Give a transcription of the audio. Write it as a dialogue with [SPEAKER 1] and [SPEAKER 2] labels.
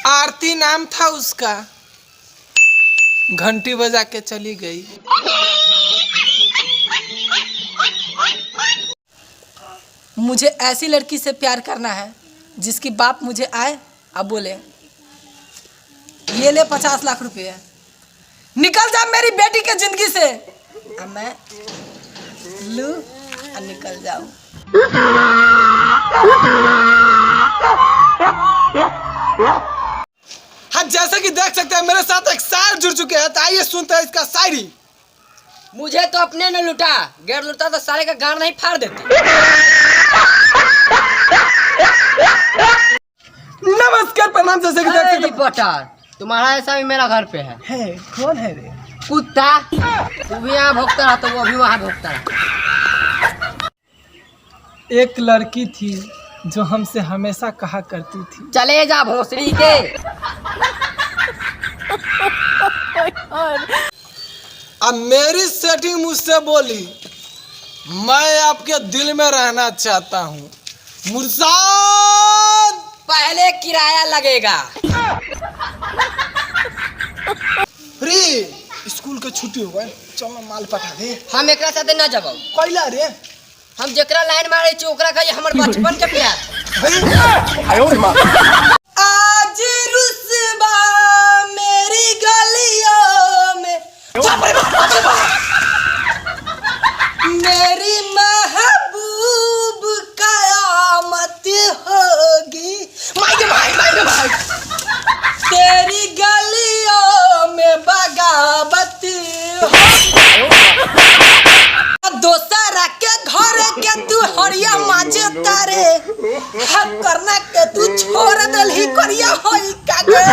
[SPEAKER 1] आरती नाम था उसका। घंटी बजा के चली गई।
[SPEAKER 2] मुझे ऐसी लड़की से प्यार करना है जिसकी बाप मुझे आए अब बोले ये ले 50 लाख रुपए, निकल जा मेरी बेटी के जिंदगी से। अब मैं लूं और निकल जाऊं।
[SPEAKER 1] हाँ, जैसे कि देख सकते हैं मेरे साथ एक शायर जुड़ चुके हैं, तो आइए सुनते हैं इसका शायरी।
[SPEAKER 3] मुझे तो अपने ने लुटा, गैर लुटा तो सारे का गाड़ नहीं फाड़ देती।
[SPEAKER 1] नमस्कार, प्रणाम। जैसे कि देख सकते हैं
[SPEAKER 3] रिपोर्टर, तुम्हारा ऐसा भी मेरा घर पे है।
[SPEAKER 1] कौन है रे?
[SPEAKER 3] कुत्ता, तू भी यहाँ भोगता रहा तो वो भी वहाँ भोगता रहा।
[SPEAKER 1] एक लड़की थी जो हमसे हमेशा कहा करती थी,
[SPEAKER 3] चले जा भोसड़ी के।
[SPEAKER 1] अब मेरी सेटिंग मुझसे बोली, मैं आपके दिल में रहना चाहता हूँ मुर्शाद।
[SPEAKER 3] पहले किराया लगेगा।
[SPEAKER 1] रे, स्कूल के छुट्टी हो गए, चलो माल पटा दे।
[SPEAKER 3] हम एकरा साथे ना जब
[SPEAKER 1] कैला रे?
[SPEAKER 3] हम जेकरा लाइन मारे छी ओकरा कहिए हमर बचपन के प्यार।
[SPEAKER 2] आज रुस्बा मेरी गलियों में मेरी महबूब कयामत होगी। भाई तेरी गलियों में बगावत दोसरा के घर के तू हरिया माजे तारे हम करना के तू छोड़ दलही करिया होई कागे।